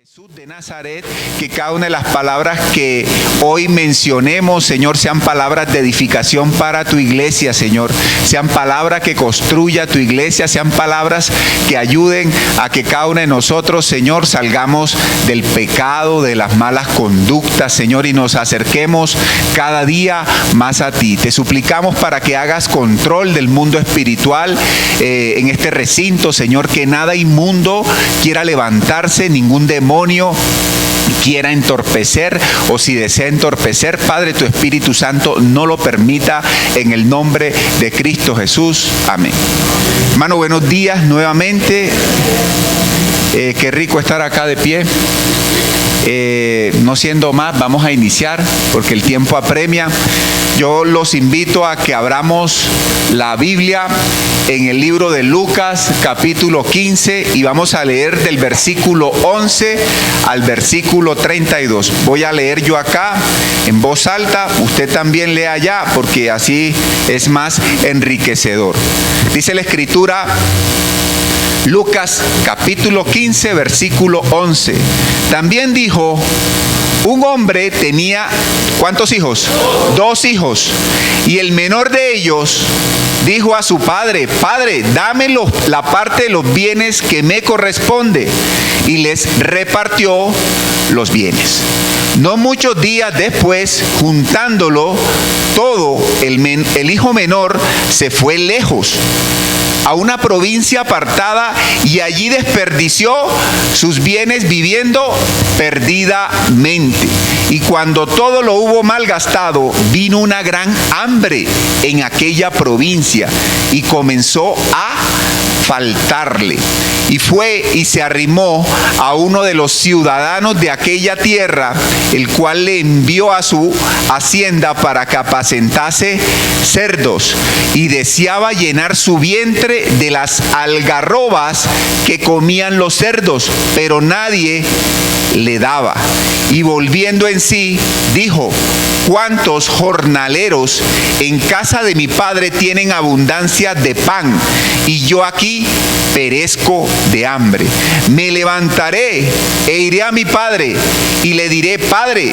Jesús de Nazaret, que cada una de las palabras que hoy mencionemos, Señor, sean palabras de edificación para tu iglesia, Señor. Sean palabras que construya tu iglesia, sean palabras que ayuden a que cada uno de nosotros, Señor, salgamos del pecado, de las malas conductas, Señor, y nos acerquemos cada día más a ti. Te suplicamos para que hagas control del mundo espiritual en este recinto, Señor, que nada inmundo quiera levantarse, ningún demonio quiera entorpecer, o si desea entorpecer, Padre, tu Espíritu Santo no lo permita, en el nombre de Cristo Jesús. Amén. Hermano, buenos días nuevamente. Qué rico estar acá de pie. No siendo más, vamos a iniciar porque el tiempo apremia. Yo los invito a que abramos la Biblia en el libro de Lucas, capítulo 15, y vamos a leer del versículo 11 al versículo 32. Voy a leer yo acá en voz alta, usted también lea allá, porque así es más enriquecedor. Dice la Escritura, Lucas capítulo 15, versículo 11. También dijo: un hombre tenía, ¿cuántos hijos? Dos hijos. Y el menor de ellos dijo a su padre: Padre, dame la parte de los bienes que me corresponde. Y les repartió los bienes. No muchos días después, juntándolo todo, el hijo menor se fue lejos, a una provincia apartada, y allí desperdició sus bienes viviendo perdidamente. Y cuando todo lo hubo malgastado, vino una gran hambre en aquella provincia y comenzó a faltarle. Y fue y se arrimó a uno de los ciudadanos de aquella tierra, el cual le envió a su hacienda para que apacentase cerdos, y deseaba llenar su vientre de las algarrobas que comían los cerdos, pero nadie le daba. Y volviendo en sí, dijo: ¿cuántos jornaleros en casa de mi padre tienen abundancia de pan, y yo aquí perezco de hambre? Me levantaré e iré a mi padre y le diré: Padre,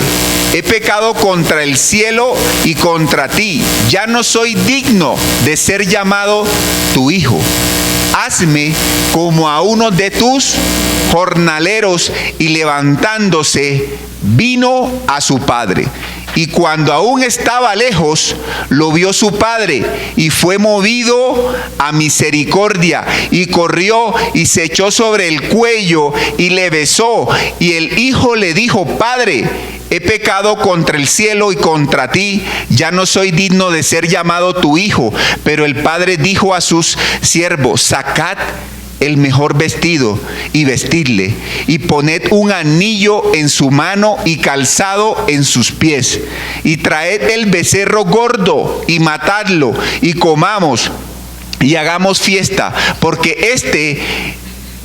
he pecado contra el cielo y contra ti, ya no soy digno de ser llamado tu hijo. Hazme como a uno de tus jornaleros. Y levantándose, vino a su padre. Y cuando aún estaba lejos, lo vio su padre, y fue movido a misericordia, y corrió y se echó sobre el cuello y le besó. Y el hijo le dijo: Padre, he pecado contra el cielo y contra ti, ya no soy digno de ser llamado tu hijo. Pero el padre dijo a sus siervos: sacad el mejor vestido y vestidle, y poned un anillo en su mano y calzado en sus pies, y traed el becerro gordo y matadlo, y comamos y hagamos fiesta, porque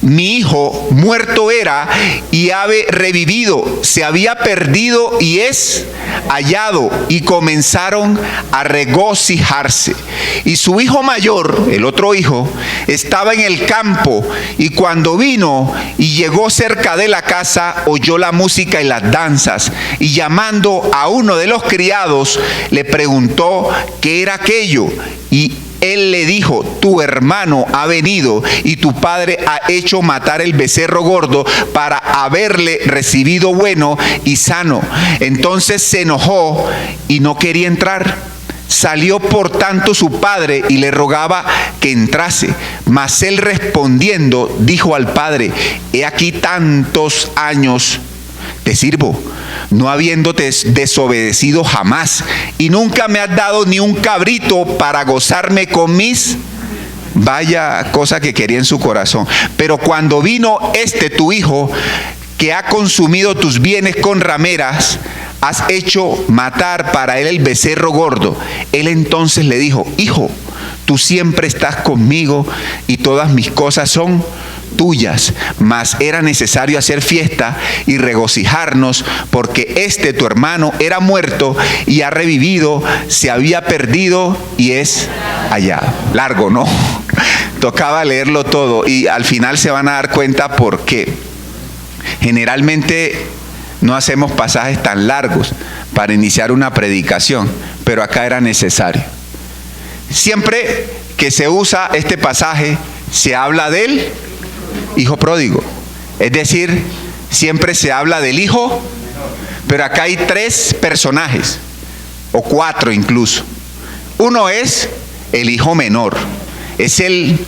mi hijo muerto era y ha revivido, se había perdido y es hallado. Y comenzaron a regocijarse. Y su hijo mayor, el otro hijo, estaba en el campo, y cuando vino y llegó cerca de la casa, oyó la música y las danzas, y llamando a uno de los criados, le preguntó qué era aquello. Y él le dijo: tu hermano ha venido, y tu padre ha hecho matar el becerro gordo para haberle recibido bueno y sano. Entonces se enojó y no quería entrar. Salió por tanto su padre y le rogaba que entrase. Mas él respondiendo dijo al padre: he aquí tantos años te sirvo, no habiéndote desobedecido jamás, y nunca me has dado ni un cabrito para gozarme con mis... Vaya cosa que quería en su corazón. Pero cuando vino tu hijo, que ha consumido tus bienes con rameras, has hecho matar para él el becerro gordo. Él entonces le dijo: hijo, tú siempre estás conmigo y todas mis cosas son tuyas, mas era necesario hacer fiesta y regocijarnos, porque tu hermano era muerto y ha revivido, se había perdido y es hallado. Largo, ¿no? Tocaba leerlo todo, y al final se van a dar cuenta por qué. Generalmente no hacemos pasajes tan largos para iniciar una predicación, pero acá era necesario. Siempre que se usa este pasaje, se habla del hijo pródigo. Es decir, siempre se habla del hijo, pero acá hay 3 personajes, o 4 incluso. Uno es el hijo menor, es el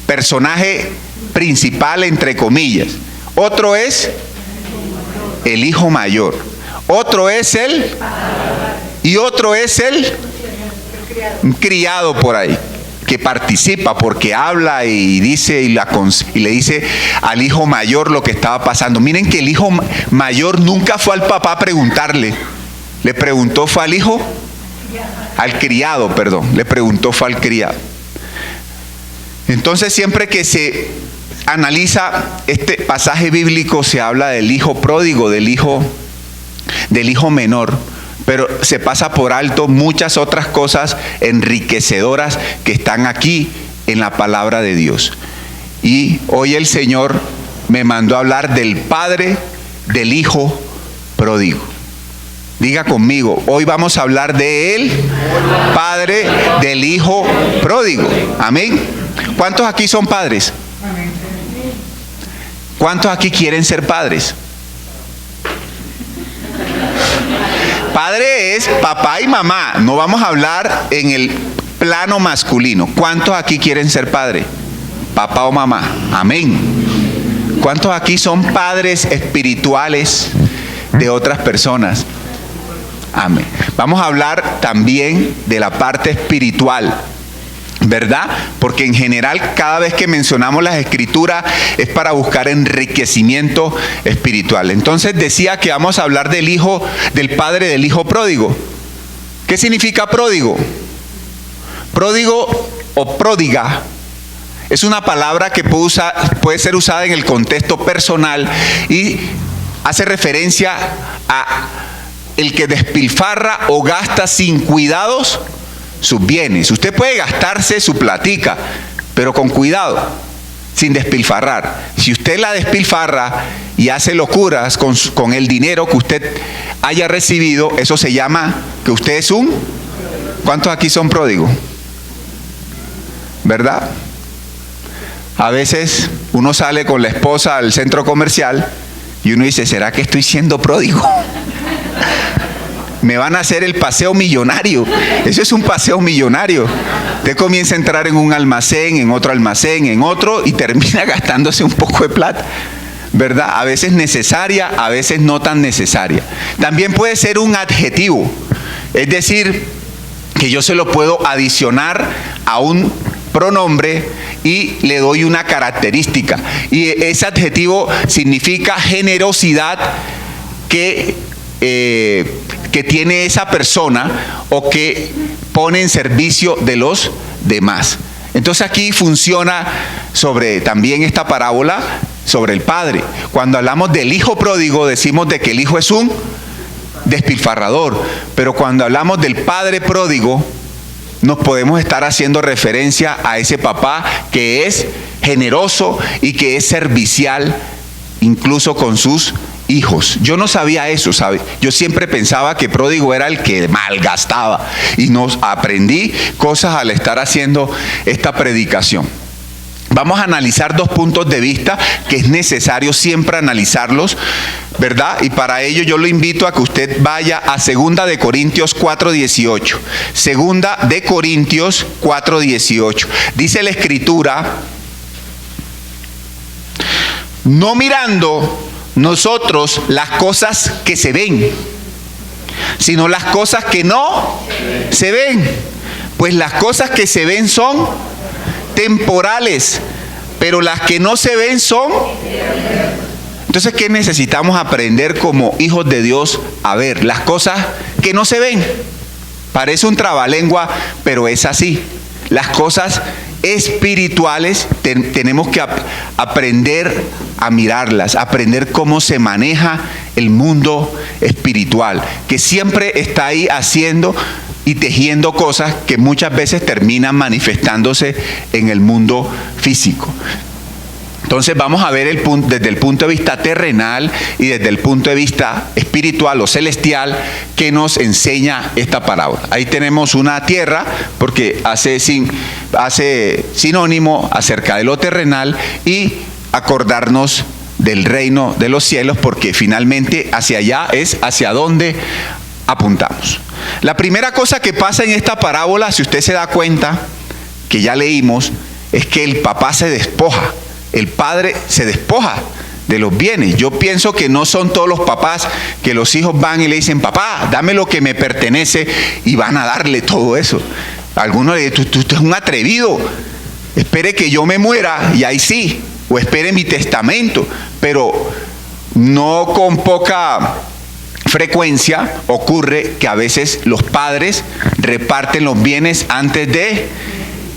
personaje principal entre comillas. Otro es el hijo mayor. Otro es y otro es un criado por ahí, que participa porque habla y dice y le dice al hijo mayor lo que estaba pasando. Miren que el hijo mayor nunca fue al papá a preguntarle. Le preguntó fue al hijo, al criado, perdón. Le preguntó fue al criado. Entonces siempre que se analiza este pasaje bíblico se habla del hijo pródigo, del hijo menor, pero se pasa por alto muchas otras cosas enriquecedoras que están aquí en la palabra de Dios. Y hoy el Señor me mandó a hablar del padre del hijo pródigo. Diga conmigo, hoy vamos a hablar de él, padre del hijo pródigo. Amén. ¿Cuántos aquí son padres? ¿Cuántos aquí quieren ser padres? Padre es papá y mamá. No vamos a hablar en el plano masculino. ¿Cuántos aquí quieren ser padre? Papá o mamá. Amén. ¿Cuántos aquí son padres espirituales de otras personas? Amén. Vamos a hablar también de la parte espiritual, ¿verdad? Porque en general cada vez que mencionamos las escrituras es para buscar enriquecimiento espiritual. Entonces decía que vamos a hablar del padre del hijo pródigo. ¿Qué significa pródigo? Pródigo o pródiga es una palabra que puede ser usada en el contexto personal y hace referencia a el que despilfarra o gasta sin cuidados sus bienes. Usted puede gastarse su platica, pero con cuidado, sin despilfarrar. Si usted la despilfarra y hace locuras con el dinero que usted haya recibido, eso se llama que usted es ¿cuántos aquí son pródigos? ¿Verdad? A veces uno sale con la esposa al centro comercial y uno dice, ¿será que estoy siendo pródigo? Me van a hacer el paseo millonario. Eso es un paseo millonario. Usted comienza a entrar en un almacén, en otro y termina gastándose un poco de plata, ¿verdad? A veces necesaria, a veces no tan necesaria. También puede ser un adjetivo, es decir, que yo se lo puedo adicionar a un pronombre y le doy una característica. Y ese adjetivo significa generosidad que tiene esa persona o que pone en servicio de los demás. Entonces aquí funciona sobre también esta parábola sobre el padre. Cuando hablamos del hijo pródigo decimos de que el hijo es un despilfarrador, pero cuando hablamos del padre pródigo nos podemos estar haciendo referencia a ese papá que es generoso y que es servicial incluso con sus hijos. Yo no sabía eso, ¿sabe? Yo siempre pensaba que pródigo era el que malgastaba y nos aprendí cosas al estar haciendo esta predicación. Vamos a analizar 2 puntos de vista que es necesario siempre analizarlos, ¿verdad? Y para ello yo lo invito a que usted vaya a 2 de Corintios 4:18. 2 de Corintios 4:18. Dice la Escritura, no mirando nosotros las cosas que se ven, sino las cosas que no se ven. Pues las cosas que se ven son temporales, pero las que no se ven son. Entonces, ¿qué necesitamos aprender como hijos de Dios? A ver, las cosas que no se ven. Parece un trabalengua, pero es así. Las cosas espirituales tenemos que aprender a mirarlas, aprender cómo se maneja el mundo espiritual, que siempre está ahí haciendo y tejiendo cosas que muchas veces terminan manifestándose en el mundo físico. Entonces vamos a ver desde el punto de vista terrenal y desde el punto de vista espiritual o celestial que nos enseña esta parábola. Ahí tenemos una tierra porque hace sinónimo acerca de lo terrenal y acordarnos del reino de los cielos, porque finalmente hacia allá es hacia donde apuntamos. La primera cosa que pasa en esta parábola, si usted se da cuenta, que ya leímos, es que el papá se despoja. El padre se despoja de los bienes. Yo pienso que no son todos los papás que los hijos van y le dicen: papá, dame lo que me pertenece, y van a darle todo eso. Algunos le dicen: tú eres un atrevido, espere que yo me muera y ahí sí, o espere mi testamento. Pero no con poca frecuencia ocurre que a veces los padres reparten los bienes antes de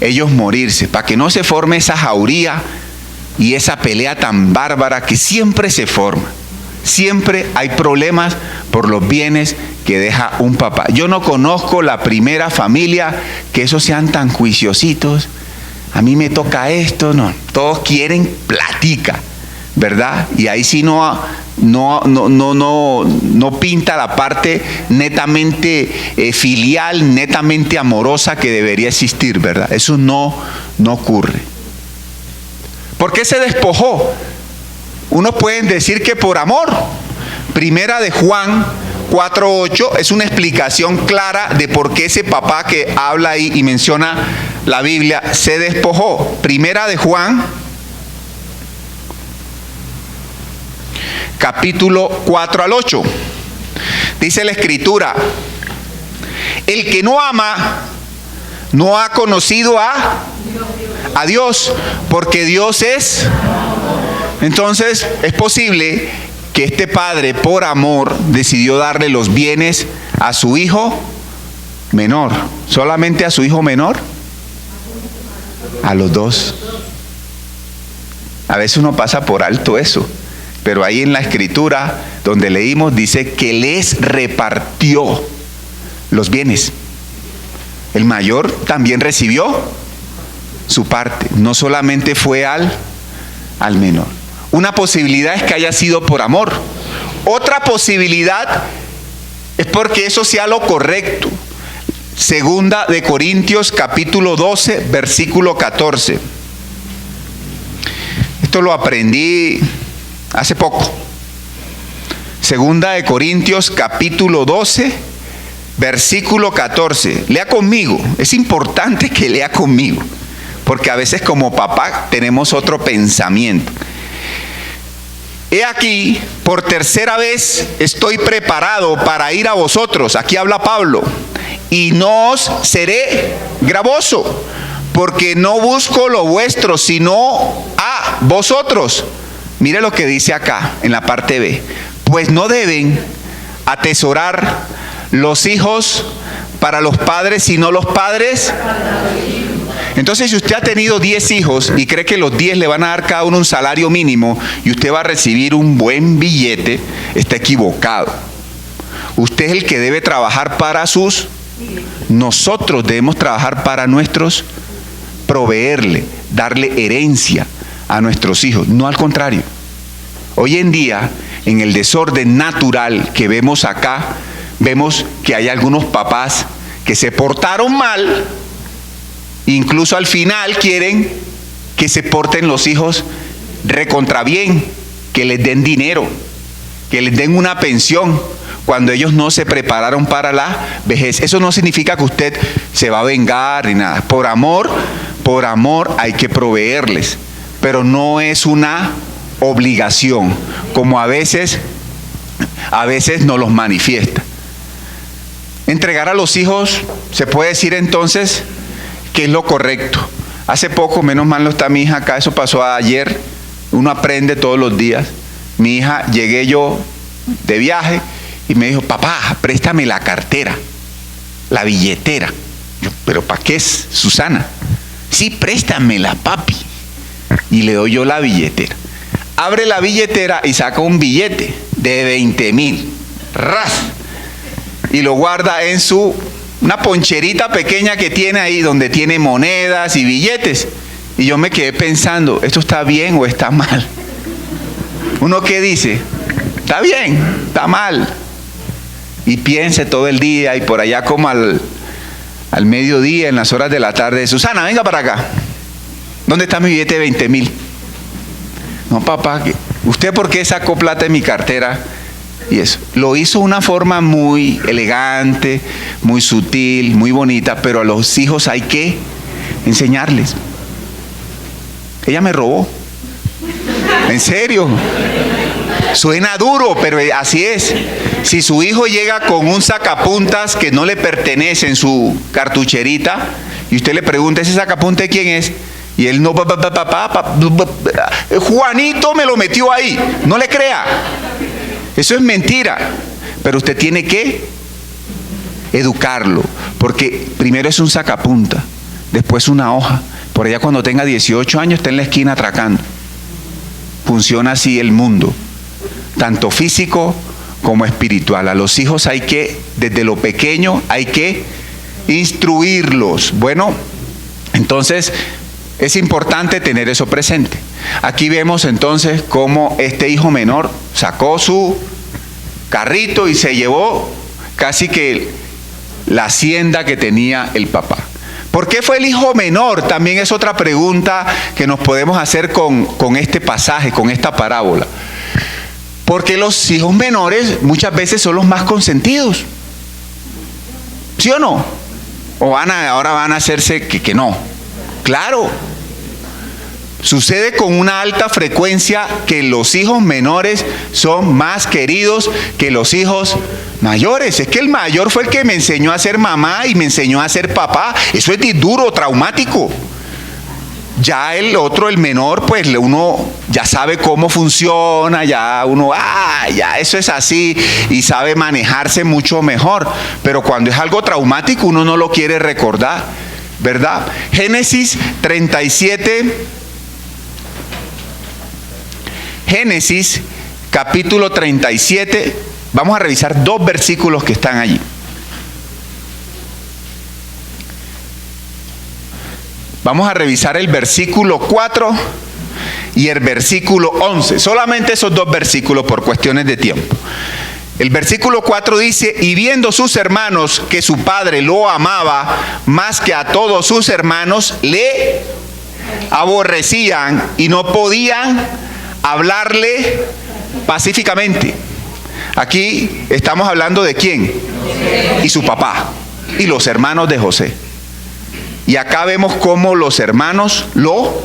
ellos morirse, para que no se forme esa jauría y esa pelea tan bárbara que siempre se forma. Siempre hay problemas por los bienes que deja un papá. Yo no conozco la primera familia que esos sean tan juiciositos. A mí me toca esto, no. Todos quieren platica, ¿verdad? Y ahí sí no pinta la parte netamente filial, netamente amorosa que debería existir, ¿verdad? Eso no ocurre. ¿Por qué se despojó? Unos pueden decir que por amor. Primera de Juan 4:8 es una explicación clara de por qué ese papá que habla ahí y menciona la Biblia se despojó. Primera de Juan, capítulo 4 al 8. Dice la Escritura: el que no ama no ha conocido a Dios, porque Dios es. Entonces es posible que este padre por amor decidió darle los bienes a su hijo menor. ¿Solamente a su hijo menor? A los dos. A veces uno pasa por alto eso, pero ahí en la Escritura donde leímos dice que les repartió los bienes. El mayor también recibió su parte, no solamente fue al menor. Una posibilidad es que haya sido por amor. Otra posibilidad es porque eso sea lo correcto. Segunda de Corintios capítulo 12, versículo 14. Esto lo aprendí hace poco. Segunda de Corintios capítulo 12, versículo 14. Lea conmigo. Es importante que lea conmigo, porque a veces como papá tenemos otro pensamiento. He aquí, por tercera vez estoy preparado para ir a vosotros. Aquí habla Pablo. Y no os seré gravoso, porque no busco lo vuestro, sino a vosotros. Mire lo que dice acá en la parte B. Pues no deben atesorar los hijos para los padres, sino los padres. Entonces, si usted ha tenido 10 hijos y cree que los 10 le van a dar cada uno un salario mínimo y usted va a recibir un buen billete, está equivocado. Usted es el que debe trabajar para sus. Nosotros debemos trabajar para nuestros, proveerle, darle herencia a nuestros hijos, no al contrario. Hoy en día, en el desorden natural que vemos acá, vemos que hay algunos papás que se portaron mal. Incluso al final quieren que se porten los hijos recontra bien, que les den dinero, que les den una pensión, cuando ellos no se prepararon para la vejez. Eso no significa que usted se va a vengar ni nada. Por amor hay que proveerles, pero no es una obligación, como a veces nos los manifiesta. Entregar a los hijos, se puede decir entonces que es lo correcto. Hace poco, menos mal no está mi hija acá, eso pasó ayer, uno aprende todos los días. Mi hija, llegué yo de viaje y me dijo: papá, préstame la cartera, la billetera. Yo: ¿pero para qué es, Susana? Sí, préstamela, papi. Y le doy yo la billetera. Abre la billetera y saca un billete de 20,000. ¡Ras! Y lo guarda en una poncherita pequeña que tiene ahí, donde tiene monedas y billetes. Y yo me quedé pensando, ¿esto está bien o está mal? ¿Uno qué dice? ¿Está bien? ¿Está mal? Y piense todo el día y por allá como al mediodía, en las horas de la tarde, Susana, venga para acá. ¿Dónde está mi billete de 20,000? No, papá, ¿usted por qué sacó plata de mi cartera? Y eso, lo hizo de una forma muy elegante, muy sutil, muy bonita, pero a los hijos hay que enseñarles. Ella me robó. En serio. Suena duro, pero así es. Si su hijo llega con un sacapuntas que no le pertenece en su cartucherita, y usted le pregunta, ¿ese sacapuntas de quién es? Y él no, Juanito me lo metió ahí. No le crea. Eso es mentira. Pero usted tiene que educarlo, porque primero es un sacapunta, después una hoja. Por allá cuando tenga 18 años está en la esquina atracando. Funciona así el mundo, tanto físico como espiritual. A los hijos hay que, desde lo pequeño, hay que instruirlos. Bueno, entonces es importante tener eso presente. Aquí vemos entonces cómo este hijo menor sacó su carrito y se llevó casi que la hacienda que tenía el papá. ¿Por qué fue el hijo menor? También es otra pregunta que nos podemos hacer con este pasaje, con esta parábola. Porque los hijos menores muchas veces son los más consentidos. ¿Sí o no? ¿O ahora van a hacerse que no? Claro. Sucede con una alta frecuencia que los hijos menores son más queridos que los hijos mayores. Es que el mayor fue el que me enseñó a ser mamá y me enseñó a ser papá. Eso es duro, traumático. Ya el otro, el menor, pues uno ya sabe cómo funciona, ya uno, ya eso es así y sabe manejarse mucho mejor. Pero cuando es algo traumático uno no lo quiere recordar, ¿verdad? Génesis 37. Génesis capítulo 37, vamos a revisar 2 versículos que están allí. Vamos a revisar el versículo 4 y el versículo 11. Solamente esos 2 versículos por cuestiones de tiempo. El versículo 4 dice, y viendo sus hermanos que su padre lo amaba más que a todos sus hermanos, le aborrecían y no podían hablarle pacíficamente. Aquí estamos hablando de quién, y su papá y los hermanos de José. Y acá vemos cómo los hermanos lo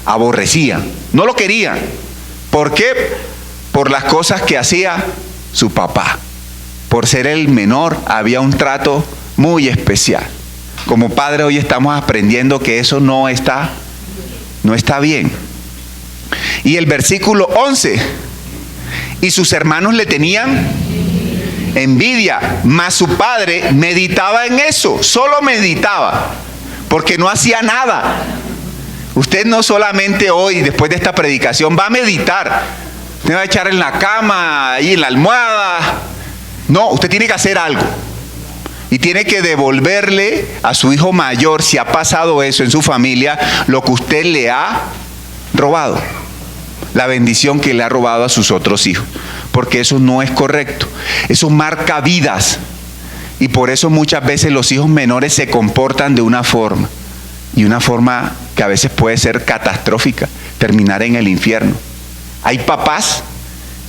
aborrecían, no lo querían. ¿Por qué? Por las cosas que hacía su papá. Por ser el menor había un trato muy especial. Como padre hoy estamos aprendiendo que eso no está bien. Y el versículo 11, y sus hermanos le tenían envidia, mas su padre meditaba en eso, solo meditaba, porque no hacía nada. Usted no solamente hoy, después de esta predicación, va a meditar, usted va a echar en la cama, ahí en la almohada. No, usted tiene que hacer algo. Y tiene que devolverle a su hijo mayor, si ha pasado eso en su familia, lo que usted le ha robado. La bendición que le ha robado a sus otros hijos. Porque eso no es correcto. Eso marca vidas. Y por eso muchas veces los hijos menores se comportan de una forma. Y una forma que a veces puede ser catastrófica. Terminar en el infierno. Hay papás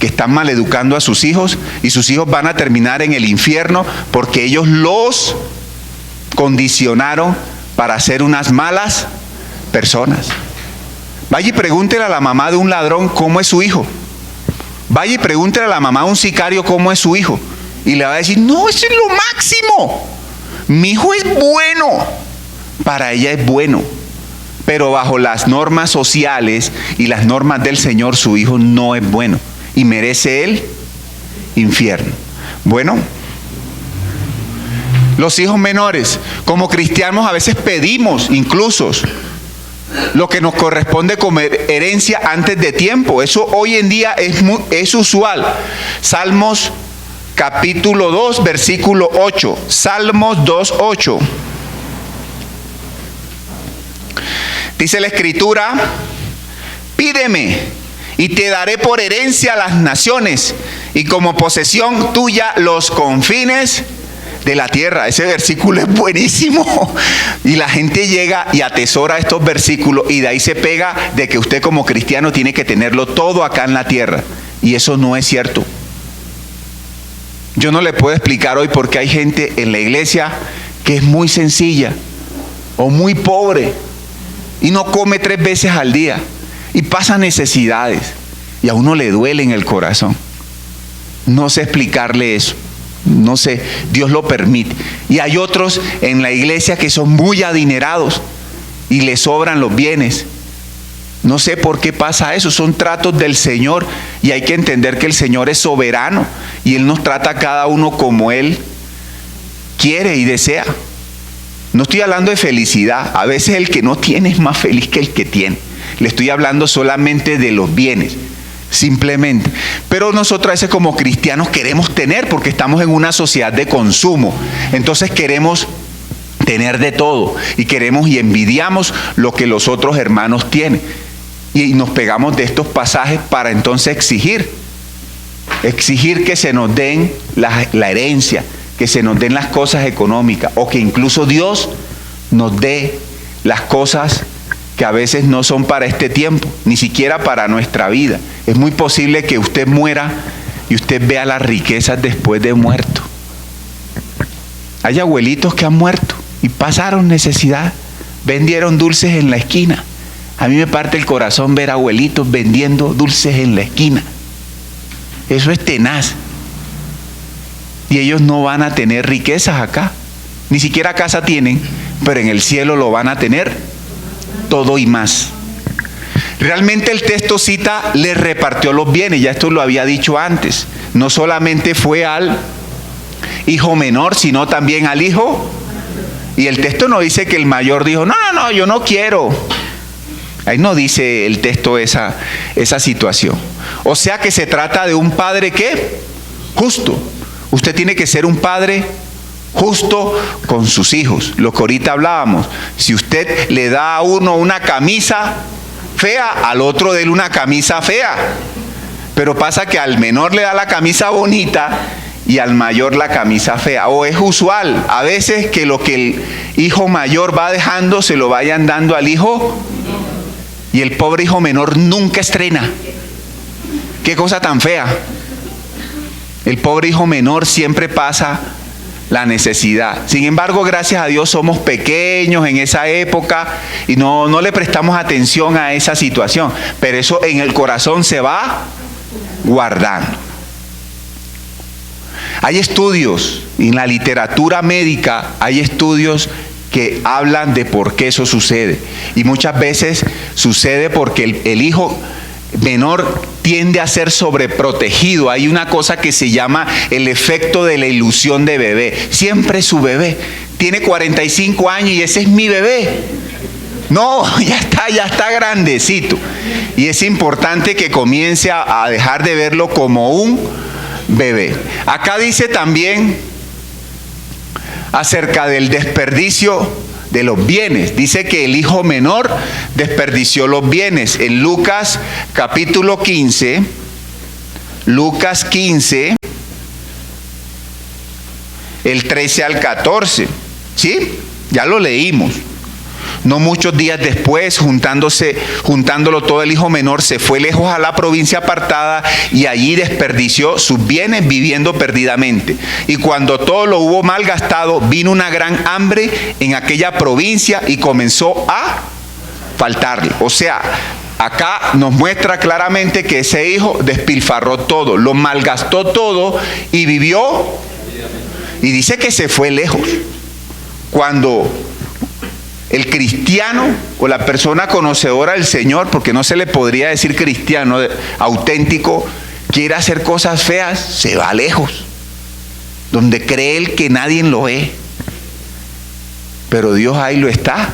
que están maleducando a sus hijos y sus hijos van a terminar en el infierno porque ellos los condicionaron para ser unas malas personas. Vaya y pregúntele a la mamá de un ladrón cómo es su hijo. Vaya y pregúntele a la mamá de un sicario cómo es su hijo. Y le va a decir, no, eso es lo máximo. Mi hijo es bueno. Para ella es bueno. Pero bajo las normas sociales y las normas del Señor, su hijo no es bueno. Y merece el infierno. Bueno, los hijos menores, como cristianos a veces pedimos incluso lo que nos corresponde como herencia antes de tiempo. Eso hoy en día es usual. Salmos capítulo 2, versículo 8. Salmos 2, 8. Dice la Escritura, pídeme y te daré por herencia a las naciones y como posesión tuya los confines de la tierra. Ese versículo es buenísimo. Y la gente llega y atesora estos versículos y de ahí se pega de que usted como cristiano tiene que tenerlo todo acá en la tierra. Y eso no es cierto. Yo no le puedo explicar hoy por qué hay gente en la iglesia que es muy sencilla o muy pobre y no come 3 veces al día y pasa necesidades y a uno le duele en el corazón. No sé explicarle eso. No sé, Dios lo permite. Y hay otros en la iglesia que son muy adinerados y les sobran los bienes. No sé por qué pasa eso. Son tratos del Señor y hay que entender que el Señor es soberano y Él nos trata a cada uno como Él quiere y desea. No estoy hablando de felicidad. A veces el que no tiene es más feliz que el que tiene. Le estoy hablando solamente de los bienes. Simplemente. Pero nosotros a veces como cristianos queremos tener porque estamos en una sociedad de consumo. Entonces queremos tener de todo y queremos y envidiamos lo que los otros hermanos tienen. Y nos pegamos de estos pasajes para entonces exigir que se nos den la herencia, que se nos den las cosas económicas o que incluso Dios nos dé las cosas que a veces no son para este tiempo, ni siquiera para nuestra vida. Es muy posible que usted muera y usted vea las riquezas después de muerto. Hay abuelitos que han muerto y pasaron necesidad, vendieron dulces en la esquina. A mí me parte el corazón ver abuelitos vendiendo dulces en la esquina. Eso es tenaz. Y ellos no van a tener riquezas acá. Ni siquiera casa tienen, pero en el cielo lo van a tener todo y más. Realmente el texto cita, le repartió los bienes, ya esto lo había dicho antes. No solamente fue al hijo menor, sino también al hijo. Y el texto no dice que el mayor dijo, no, yo no quiero. Ahí no dice el texto esa situación. O sea que se trata de un padre ¿qué? Justo. Usted tiene que ser un padre justo con sus hijos. Lo que ahorita hablábamos. Si usted le da a uno una camisa fea, al otro déle una camisa fea. Pero pasa que al menor le da la camisa bonita y al mayor la camisa fea. O es usual a veces que lo que el hijo mayor va dejando se lo vayan dando al hijo y el pobre hijo menor nunca estrena. Qué cosa tan fea. El pobre hijo menor siempre pasa la necesidad. Sin embargo, gracias a Dios somos pequeños en esa época y no le prestamos atención a esa situación. Pero eso en el corazón se va guardando. Hay estudios, en la literatura médica hay estudios que hablan de por qué eso sucede. Y muchas veces sucede porque el hijo menor tiende a ser sobreprotegido. Hay una cosa que se llama el efecto de la ilusión de bebé. Siempre es su bebé. Tiene 45 años y ese es mi bebé. No, ya está grandecito. Y es importante que comience a dejar de verlo como un bebé. Acá dice también acerca del desperdicio de los bienes. Dice que el hijo menor desperdició los bienes. En Lucas capítulo 15, Lucas 15, el 13 al 14. ¿Sí? Ya lo leímos. No muchos días después, juntándolo todo, el hijo menor se fue lejos a la provincia apartada y allí desperdició sus bienes viviendo perdidamente. Y cuando todo lo hubo malgastado, vino una gran hambre en aquella provincia y comenzó a faltarle. O sea, acá nos muestra claramente que ese hijo despilfarró todo, lo malgastó todo y vivió. Y dice que se fue lejos. Cuando el cristiano o la persona conocedora del Señor, porque no se le podría decir cristiano auténtico, quiere hacer cosas feas, se va lejos, donde cree él que nadie lo ve. Pero Dios ahí lo está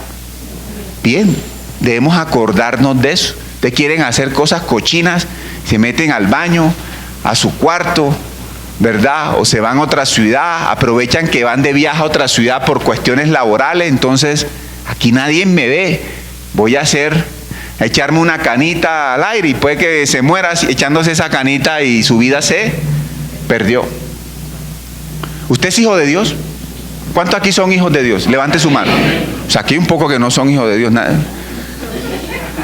viendo. Debemos acordarnos de eso. Ustedes quieren hacer cosas cochinas, se meten al baño, a su cuarto, ¿verdad? O se van a otra ciudad, aprovechan que van de viaje a otra ciudad por cuestiones laborales, entonces aquí nadie me ve. voy a echarme una canita al aire y puede que se muera echándose esa canita y su vida se perdió. ¿Usted es hijo de Dios? ¿Cuántos aquí son hijos de Dios? Levante su mano. O sea, aquí hay un poco que no son hijos de Dios. Nada.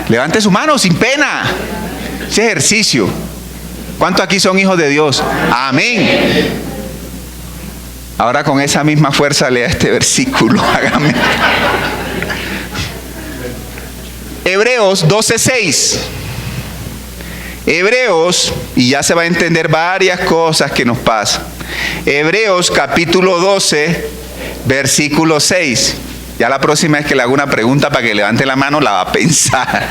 Levante su mano sin pena. Ese ejercicio. ¿Cuántos aquí son hijos de Dios? Amén. Ahora con esa misma fuerza lea este versículo. Hágame. Hebreos 12:6. Hebreos, y ya se va a entender varias cosas que nos pasan. Hebreos capítulo 12, versículo 6. Ya la próxima vez que le haga una pregunta para que levante la mano, la va a pensar.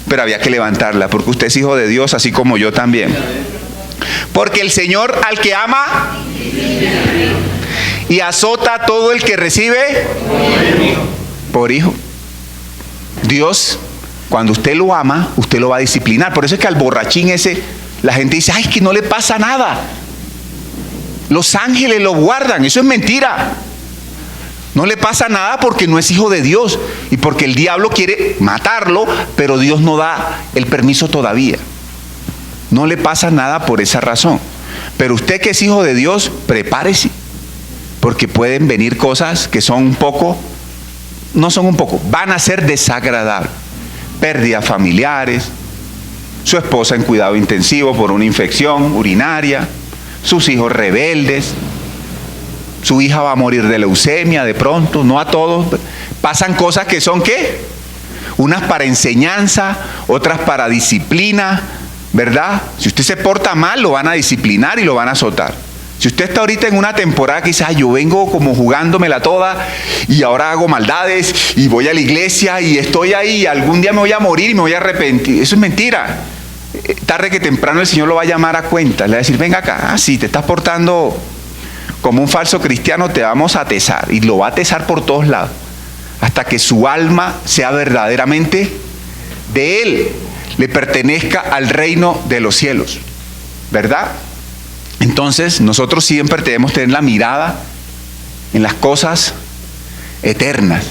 Pero había que levantarla, porque usted es hijo de Dios, así como yo también. Porque el Señor al que ama y azota a todo el que recibe por hijo. Dios, cuando usted lo ama, usted lo va a disciplinar. Por eso es que al borrachín ese, la gente dice, ay, que no le pasa nada. Los ángeles lo guardan. Eso es mentira. No le pasa nada porque no es hijo de Dios y porque el diablo quiere matarlo, pero Dios no da el permiso todavía. No le pasa nada por esa razón. Pero usted que es hijo de Dios, prepárese, porque pueden venir cosas que son un poco, no son un poco, van a ser desagradables. Pérdidas familiares, su esposa en cuidado intensivo por una infección urinaria, sus hijos rebeldes, su hija va a morir de leucemia de pronto, no a todos. Pasan cosas que son ¿qué? Unas para enseñanza, otras para disciplina, ¿verdad? Si usted se porta mal, lo van a disciplinar y lo van a azotar. Si usted está ahorita en una temporada que dice, yo vengo como jugándomela toda y ahora hago maldades y voy a la iglesia y estoy ahí y algún día me voy a morir y me voy a arrepentir. Eso es mentira. Tarde que temprano el Señor lo va a llamar a cuenta. Le va a decir, venga acá, si te estás portando como un falso cristiano, te vamos a atesar. Y lo va a atesar por todos lados, hasta que su alma sea verdaderamente de Él, le pertenezca al reino de los cielos, ¿verdad? Entonces nosotros siempre debemos tener la mirada en las cosas eternas.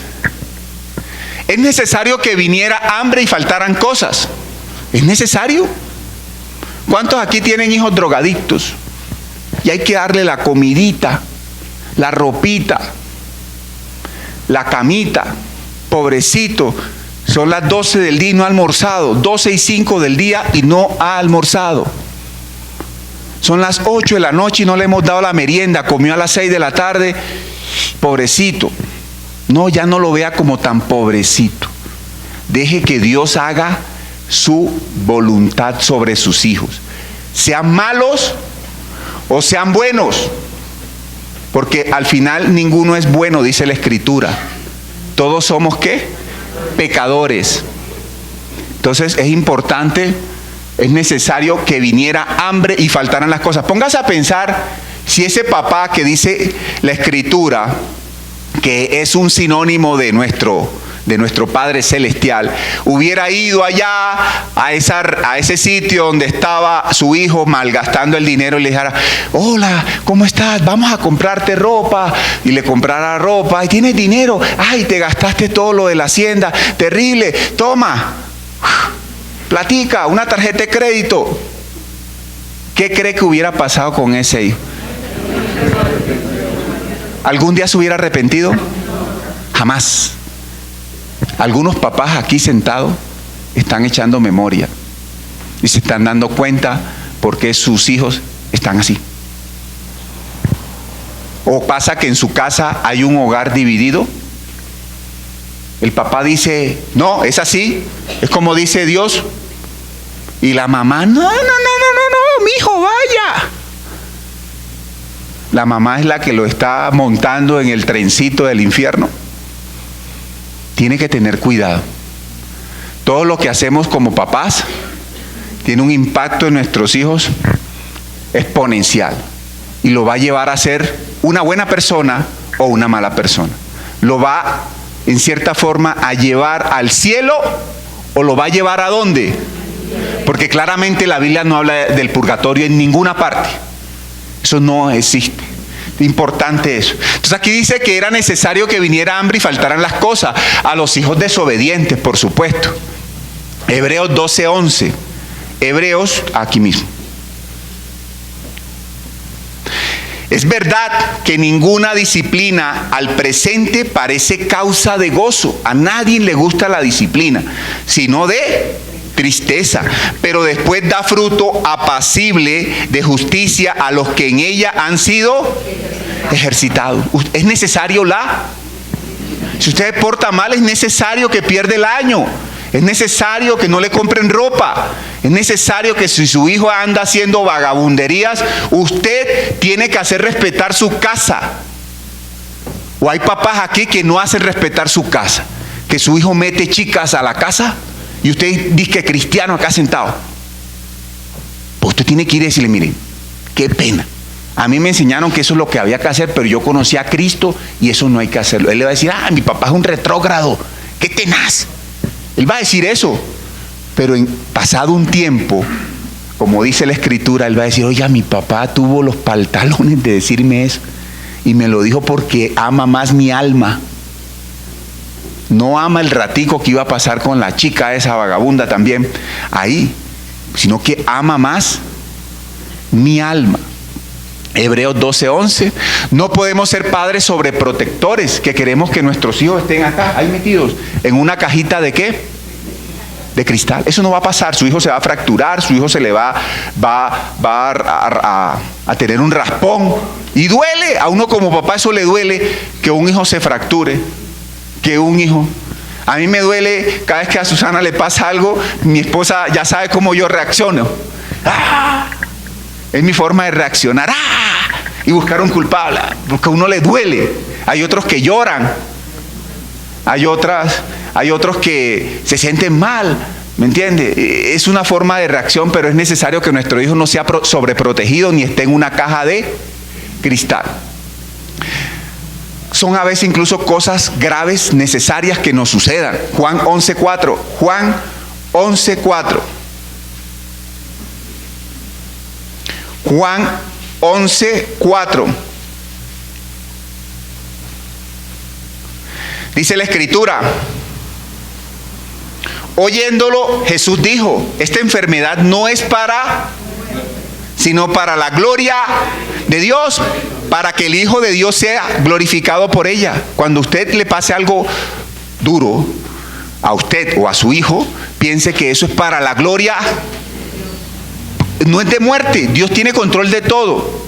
Es necesario que viniera hambre y faltaran cosas. ¿Es necesario? ¿Cuántos aquí tienen hijos drogadictos? Y hay que darle la comidita, la ropita, la camita. Pobrecito, son las 12 del día y no ha almorzado. 12:05 del día y no ha almorzado. Son las 8 de la noche y no le hemos dado la merienda. Comió a las 6 de la tarde. Pobrecito. No, ya no lo vea como tan pobrecito. Deje que Dios haga su voluntad sobre sus hijos. Sean malos o sean buenos. Porque al final ninguno es bueno, dice la Escritura. Todos somos ¿qué? Pecadores. Entonces es importante, es necesario que viniera hambre y faltaran las cosas. Póngase a pensar si ese papá que dice la Escritura, que es un sinónimo de nuestro Padre Celestial, hubiera ido allá a ese sitio donde estaba su hijo malgastando el dinero y le dijera, hola, ¿cómo estás? Vamos a comprarte ropa. Y le comprara ropa. ¿Y tienes dinero? Ay, te gastaste todo lo de la hacienda. Terrible. Toma. Platica, una tarjeta de crédito. ¿Qué cree que hubiera pasado con ese hijo? ¿Algún día se hubiera arrepentido? Jamás. Algunos papás aquí sentados están echando memoria y se están dando cuenta por qué sus hijos están así. O pasa que en su casa hay un hogar dividido. El papá dice, no, es así, es como dice Dios. Y la mamá, no, mi hijo, vaya. La mamá es la que lo está montando en el trencito del infierno. Tiene que tener cuidado. Todo lo que hacemos como papás tiene un impacto en nuestros hijos exponencial y lo va a llevar a ser una buena persona o una mala persona. Lo va, en cierta forma, a llevar al cielo o lo va a llevar ¿a dónde? Porque claramente la Biblia no habla del purgatorio en ninguna parte. Eso no existe. Importante eso. Entonces aquí dice que era necesario que viniera hambre y faltaran las cosas. A los hijos desobedientes, por supuesto. Hebreos 12:11. Hebreos, aquí mismo. Es verdad que ninguna disciplina al presente parece causa de gozo. A nadie le gusta la disciplina, sino de tristeza. Pero después da fruto apacible de justicia a los que en ella han sido ejercitados. Es necesario si usted se porta mal, es necesario que pierda el año. Es necesario que no le compren ropa. Es necesario que si su hijo anda haciendo vagabunderías, usted tiene que hacer respetar su casa. O hay papás aquí que no hacen respetar su casa. Que su hijo mete chicas a la casa y usted dice que cristiano acá sentado. Pues usted tiene que ir y decirle, miren, qué pena. A mí me enseñaron que eso es lo que había que hacer, pero yo conocí a Cristo y eso no hay que hacerlo. Él le va a decir, mi papá es un retrógrado, qué tenaz. Él va a decir eso, pero pasado un tiempo, como dice la Escritura, él va a decir, oye, mi papá tuvo los pantalones de decirme eso, y me lo dijo porque ama más mi alma. No ama el ratico que iba a pasar con la chica esa vagabunda también, ahí, sino que ama más mi alma. Hebreos 12:11. No podemos ser padres sobreprotectores que queremos que nuestros hijos estén acá, ahí metidos, en una cajita de ¿qué? De cristal. Eso no va a pasar. Su hijo se va a fracturar, su hijo se le va a tener un raspón. Y duele, a uno como papá eso le duele, que un hijo se fracture, que un hijo. A mí me duele cada vez que a Susana le pasa algo, mi esposa ya sabe cómo yo reacciono. ¡Ah! Es mi forma de reaccionar. ¡Ah! Y buscar un culpable, porque a uno le duele. Hay otros que lloran. Hay otros que se sienten mal. ¿Me entiende? Es una forma de reacción, pero es necesario que nuestro hijo no sea sobreprotegido ni esté en una caja de cristal. Son a veces incluso cosas graves necesarias que nos sucedan. Juan 11:4. Juan 11:4. Juan 11:4. Dice la Escritura, oyéndolo, Jesús dijo, esta enfermedad no es sino para la gloria de Dios, para que el Hijo de Dios sea glorificado por ella. Cuando usted le pase algo duro a usted o a su hijo, piense que eso es para la gloria. No es de muerte, Dios tiene control de todo.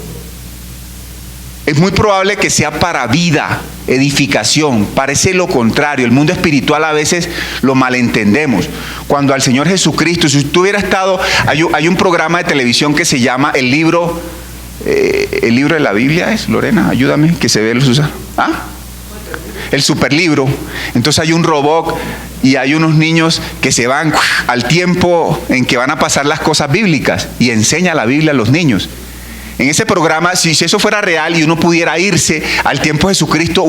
Es muy probable que sea para vida, edificación. Parece lo contrario. El mundo espiritual a veces lo malentendemos. Cuando al Señor Jesucristo, si usted hubiera estado, hay un programa de televisión que se llama El libro de la Biblia, ¿es? Lorena, ayúdame, que se ve el Susana. El superlibro. Entonces hay un robot y hay unos niños que se van al tiempo en que van a pasar las cosas bíblicas y enseña la Biblia a los niños. En ese programa, si eso fuera real y uno pudiera irse al tiempo de Jesucristo,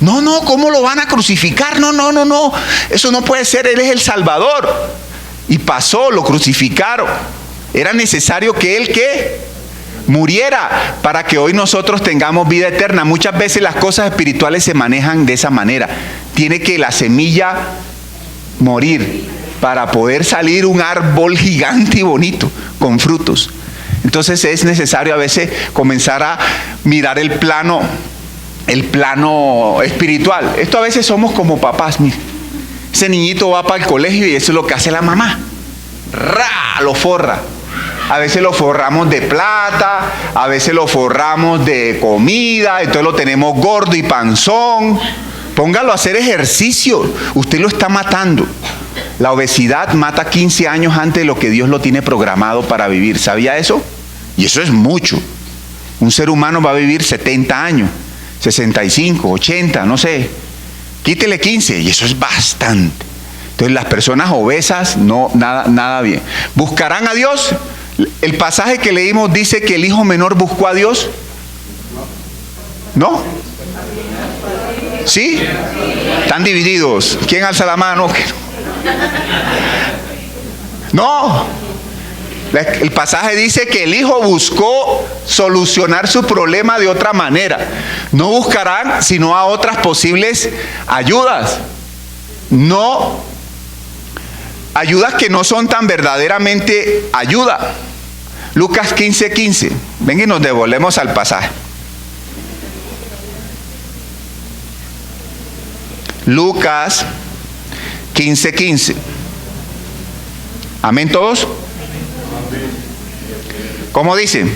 no, ¿cómo lo van a crucificar? No, eso no puede ser, Él es el Salvador. Y pasó, lo crucificaron. Era necesario que Él muriera para que hoy nosotros tengamos vida eterna. Muchas veces las cosas espirituales se manejan de esa manera. Tiene que la semilla morir para poder salir un árbol gigante y bonito con frutos. Entonces es necesario a veces comenzar a mirar el plano espiritual. Esto a veces somos como papás. Mire, ese niñito va para el colegio y eso es lo que hace la mamá. Lo forra. A veces lo forramos de plata, a veces lo forramos de comida, entonces lo tenemos gordo y panzón. Póngalo a hacer ejercicio, usted lo está matando. La obesidad mata 15 años antes de lo que Dios lo tiene programado para vivir. ¿Sabía eso? Y eso es mucho. Un ser humano va a vivir 70 años, 65, 80, no sé. Quítele 15 y eso es bastante. Entonces las personas obesas, no, nada bien. ¿Buscarán a Dios? El pasaje que leímos dice que el hijo menor buscó a Dios. ¿No? ¿Sí? Están divididos. ¿Quién alza la mano? No. El pasaje dice que el hijo buscó solucionar su problema de otra manera. No buscarán sino a otras posibles ayudas. No, ayudas que no son tan verdaderamente ayuda. Lucas 15:15. Ven y nos devolvemos al pasaje. Lucas 15:15. ¿Amén todos? ¿Cómo dice?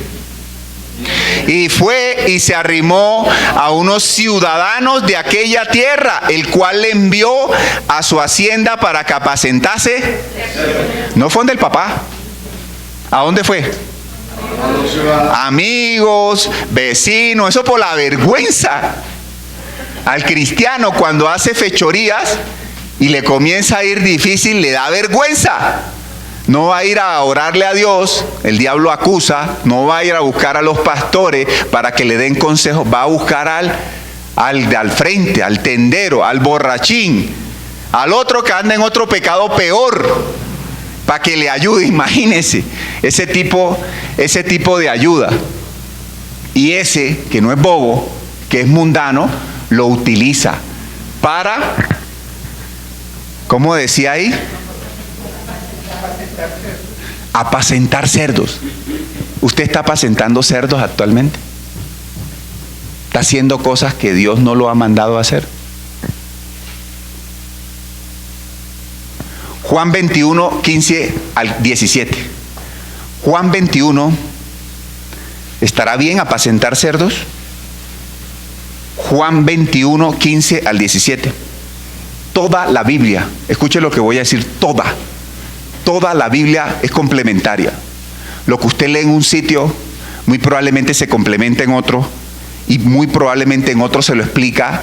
Y fue y se arrimó a unos ciudadanos de aquella tierra, el cual le envió a su hacienda para que apacentase. No fue donde el papá. ¿A dónde fue? Amigos, vecinos, eso por la vergüenza. Al cristiano cuando hace fechorías y le comienza a ir difícil, le da vergüenza. No va a ir a orarle a Dios, el diablo acusa, no va a ir a buscar a los pastores para que le den consejos, va a buscar al frente, al tendero, al borrachín, al otro que anda en otro pecado peor, para que le ayude. Imagínense, ese tipo de ayuda. Y ese, que no es bobo, que es mundano, lo utiliza para, ¿cómo decía ahí? Apacentar cerdos. ¿Usted está apacentando cerdos actualmente? ¿Está haciendo cosas que Dios no lo ha mandado a hacer? Juan 21:15-17. Juan 21, ¿estará bien apacentar cerdos? Juan 21:15-17. Toda la Biblia, escuche lo que voy a decir, toda la Biblia es complementaria. Lo que usted lee en un sitio, muy probablemente se complementa en otro, y muy probablemente en otro se lo explica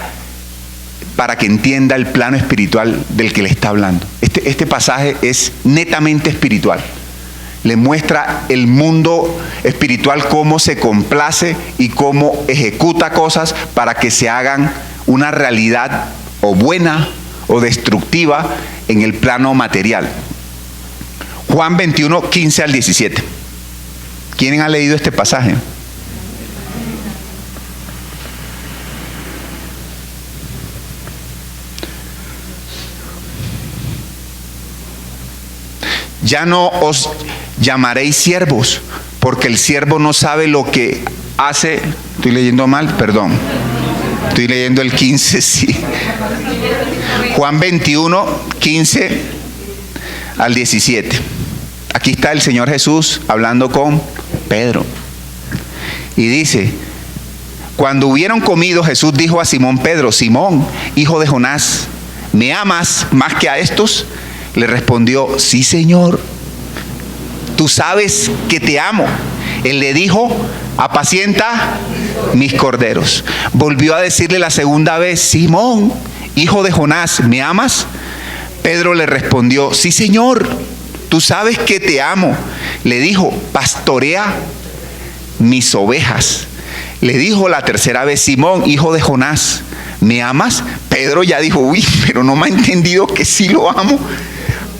para que entienda el plano espiritual del que le está hablando. Este pasaje es netamente espiritual. Le muestra el mundo espiritual, cómo se complace y cómo ejecuta cosas para que se hagan una realidad o buena o destructiva en el plano material. Juan 21:15-17. ¿Quién ha leído este pasaje? Ya no os llamaréis siervos, porque el siervo no sabe lo que hace. Estoy leyendo mal, perdón. Estoy leyendo el 15, sí. Juan 21:15-17. Aquí está el Señor Jesús hablando con Pedro. Y dice: cuando hubieron comido, Jesús dijo a Simón Pedro: Simón, hijo de Jonás, ¿me amas más que a estos? Le respondió: sí, Señor, tú sabes que te amo. Él le dijo: apacienta mis corderos. Volvió a decirle la segunda vez: Simón, hijo de Jonás, ¿me amas? Pedro le respondió: sí, Señor, tú sabes que te amo. Le dijo: pastorea mis ovejas. Le dijo la tercera vez: Simón, hijo de Jonás, ¿me amas? Pedro ya dijo: uy, pero no me ha entendido que sí lo amo.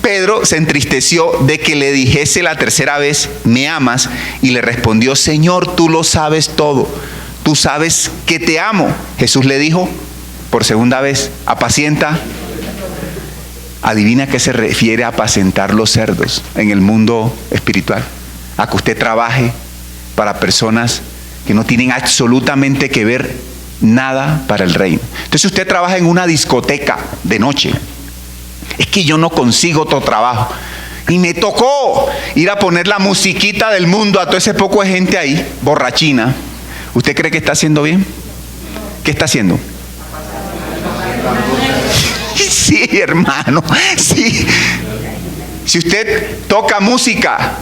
Pedro se entristeció de que le dijese la tercera vez: ¿me amas? Y le respondió: Señor, tú lo sabes todo, tú sabes que te amo. Jesús le dijo por segunda vez: apacienta. Adivina a qué se refiere apacentar los cerdos en el mundo espiritual. A que usted trabaje para personas que no tienen absolutamente que ver nada para el reino. Entonces, usted trabaja en una discoteca de noche. Es que yo no consigo otro trabajo y me tocó ir a poner la musiquita del mundo a todo ese poco de gente ahí, borrachina. ¿Usted cree que está haciendo bien? ¿Qué está haciendo? Sí, hermano, sí. Si usted toca música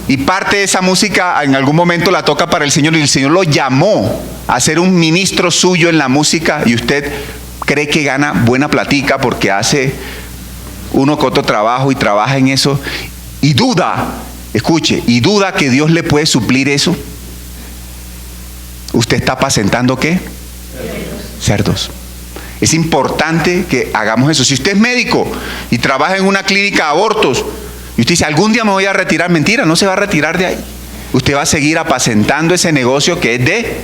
y parte de esa música en algún momento la toca para el Señor y el Señor lo llamó a ser un ministro suyo en la música, y usted cree que gana buena platica porque hace uno que otro trabajo y trabaja en eso, y duda, escuche, y duda que Dios le puede suplir eso, ¿usted está apacentando qué? Cerdos. Es importante que hagamos eso. Si usted es médico y trabaja en una clínica de abortos, Y usted dice, algún día me voy a retirar. Mentira, no se va a retirar de ahí. Usted va a seguir apacentando ese negocio que es de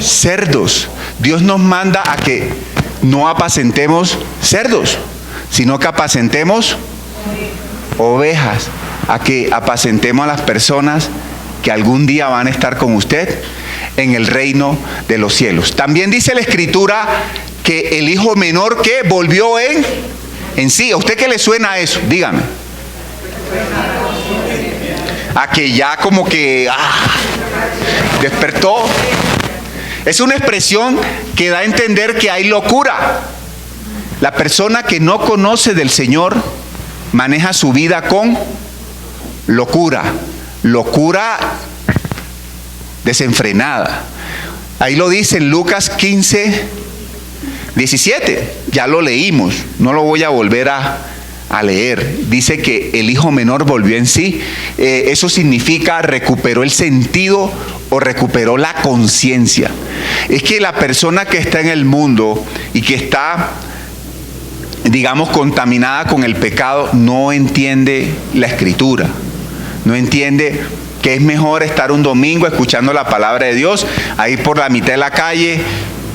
cerdos. Dios nos manda a que no apacentemos cerdos, sino que apacentemos ovejas, a que apacentemos a las personas que algún día van a estar con usted en el reino de los cielos. También dice la Escritura que el hijo menor que volvió en sí. ¿A usted qué le suena a eso? Dígame. A que ya como que despertó. Es una expresión que da a entender que hay locura. La persona que no conoce del Señor maneja su vida con locura. Locura desenfrenada. Ahí lo dice en Lucas 15, 17. Ya lo leímos, no lo voy a volver a leer. Dice que el hijo menor volvió en sí. Eso significa recuperó el sentido o recuperó la conciencia. Es que la persona que está en el mundo y que está, digamos, contaminada con el pecado, no entiende la Escritura. No entiende que es mejor estar un domingo escuchando la palabra de Dios, ahí por la mitad de la calle,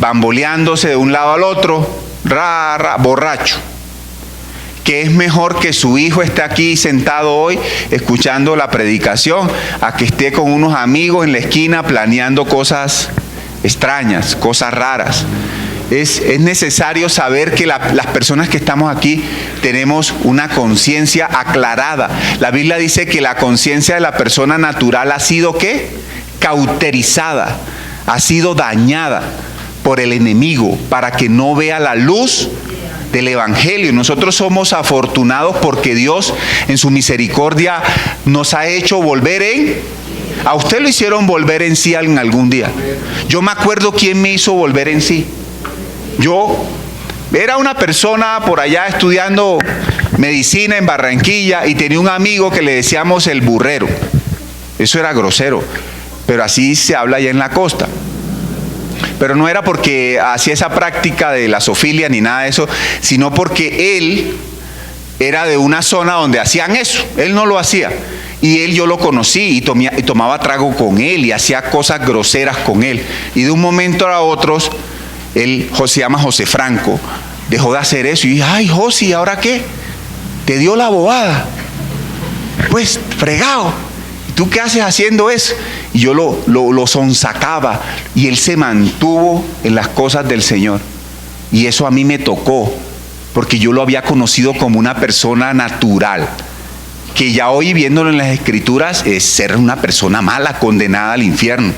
bamboleándose de un lado al otro, borracho. Que es mejor que su hijo esté aquí sentado hoy escuchando la predicación, a que esté con unos amigos en la esquina planeando cosas extrañas, cosas raras. Es necesario saber que las personas que estamos aquí tenemos una conciencia aclarada. La Biblia dice que la conciencia de la persona natural ha sido ¿qué? Cauterizada, ha sido dañada por el enemigo para que no vea la luz del Evangelio. Nosotros somos afortunados porque Dios en su misericordia nos ha hecho volver a usted lo hicieron volver en sí en algún día. Yo me acuerdo quién me hizo volver en sí. Yo era una persona por allá estudiando medicina en Barranquilla y tenía un amigo que le decíamos el burrero. Eso era grosero, pero así se habla allá en la costa. Pero no era porque hacía esa práctica de la zoofilia ni nada de eso, sino porque él era de una zona donde hacían eso. Él no lo hacía. Y yo lo conocí y tomaba trago con él y hacía cosas groseras con él. Y de un momento a otro, él se llama José Franco, dejó de hacer eso. Y dije, ay, José, ¿y ahora qué? Te dio la bobada. Pues, fregado. ¿Tú qué haces haciendo eso? Y yo lo sonsacaba y él se mantuvo en las cosas del Señor. Y eso a mí me tocó, porque yo lo había conocido como una persona natural, que ya hoy viéndolo en las Escrituras es ser una persona mala, condenada al infierno.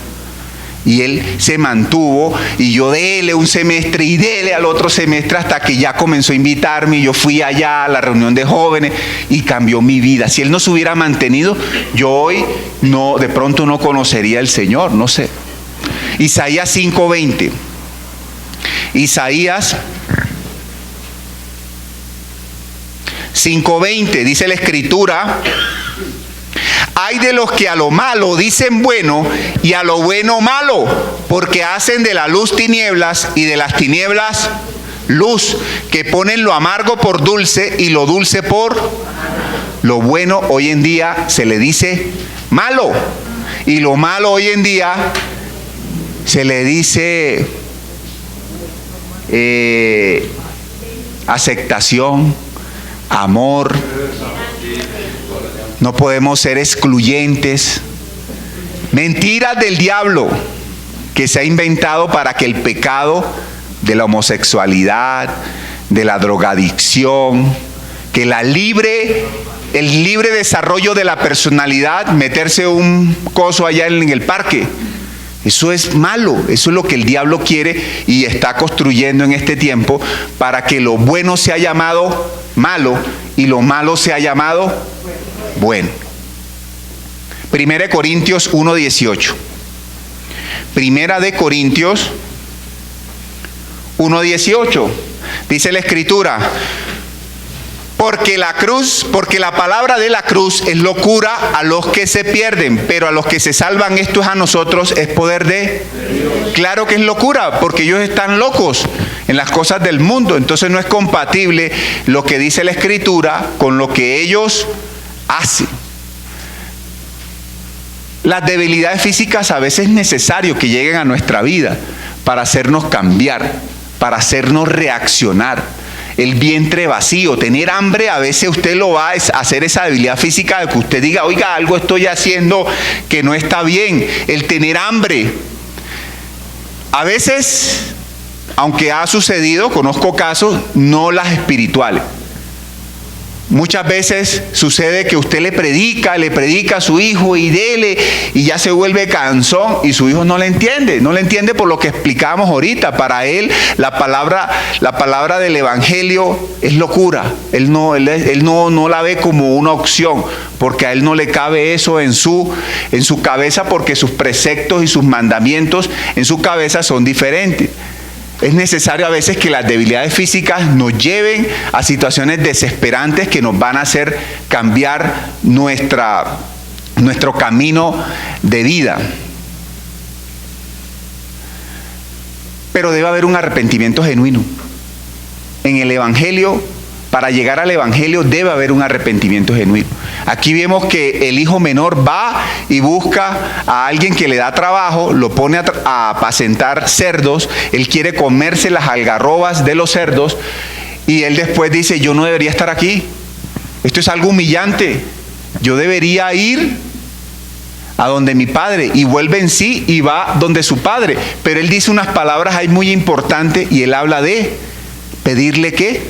Y él se mantuvo y yo dele un semestre y dele al otro semestre hasta que ya comenzó a invitarme y yo fui allá a la reunión de jóvenes y cambió mi vida. Si él no se hubiera mantenido, yo hoy de pronto no conocería al Señor, no sé. Isaías 5:20. Isaías 5:20 dice la Escritura: hay de los que a lo malo dicen bueno y a lo bueno malo, porque hacen de la luz tinieblas y de las tinieblas luz, que ponen lo amargo por dulce y lo dulce por lo bueno. Hoy en día se le dice malo, y lo malo hoy en día se le dice aceptación, amor. No podemos ser excluyentes. Mentiras del diablo que se ha inventado para que el pecado de la homosexualidad, de la drogadicción, que el libre desarrollo de la personalidad, meterse un coso allá en el parque, eso es malo. Eso es lo que el diablo quiere y está construyendo en este tiempo para que lo bueno sea llamado malo y lo malo sea llamado bueno. 1 Corintios 1:18. 1 Corintios 1:18. Dice la Escritura: porque la palabra de la cruz es locura a los que se pierden, pero a los que se salvan, esto es a nosotros, es poder de Dios. Claro que es locura, porque ellos están locos en las cosas del mundo. Entonces no es compatible lo que dice la Escritura con lo que ellos hace. Las debilidades físicas a veces es necesario que lleguen a nuestra vida para hacernos cambiar, para hacernos reaccionar. El vientre vacío, tener hambre, a veces usted lo va a hacer esa debilidad física de que usted diga, oiga, algo estoy haciendo que no está bien. El tener hambre. A veces, aunque ha sucedido, conozco casos, no las espirituales. Muchas veces sucede que usted le predica a su hijo y dele, y ya se vuelve cansón y su hijo no le entiende por lo que explicábamos ahorita. Para él la palabra del evangelio es locura. Él no la ve como una opción, porque a él no le cabe eso en su cabeza, porque sus preceptos y sus mandamientos en su cabeza son diferentes. Es necesario a veces que las debilidades físicas nos lleven a situaciones desesperantes que nos van a hacer cambiar nuestro camino de vida. Pero debe haber un arrepentimiento genuino. En el Evangelio, para llegar al Evangelio, debe haber un arrepentimiento genuino. Aquí vemos que el hijo menor va y busca a alguien que le da trabajo, lo pone a apacentar cerdos, él quiere comerse las algarrobas de los cerdos y él después dice, yo no debería estar aquí, esto es algo humillante, yo debería ir a donde mi padre, y vuelve en sí y va donde su padre. Pero él dice unas palabras ahí muy importantes y él habla de pedirle ¿qué?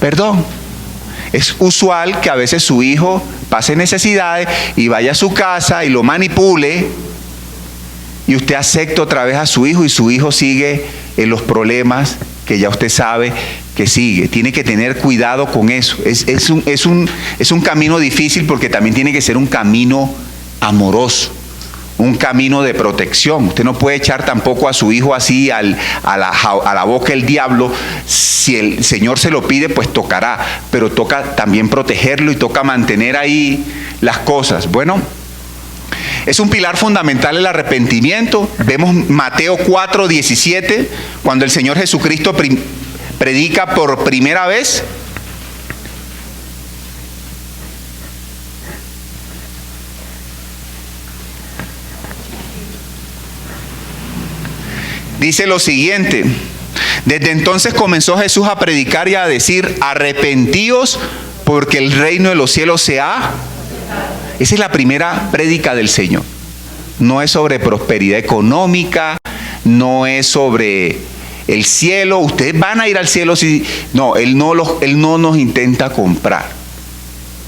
Perdón. Es usual que a veces su hijo pase necesidades y vaya a su casa y lo manipule, y usted acepta otra vez a su hijo y su hijo sigue en los problemas que ya usted sabe que sigue. Tiene que tener cuidado con eso. Es un camino difícil, porque también tiene que ser un camino amoroso, un camino de protección. Usted no puede echar tampoco a su hijo así a la boca del diablo. Si el Señor se lo pide, pues tocará, pero toca también protegerlo y toca mantener ahí las cosas. Bueno, es un pilar fundamental el arrepentimiento. Vemos Mateo 4:17, cuando el Señor Jesucristo predica por primera vez. Dice lo siguiente: desde entonces comenzó Jesús a predicar y a decir, arrepentíos porque el reino de los cielos se ha... Esa es la primera prédica del Señor. No es sobre prosperidad económica, no es sobre el cielo. Ustedes van a ir al cielo si... No, Él no nos intenta comprar.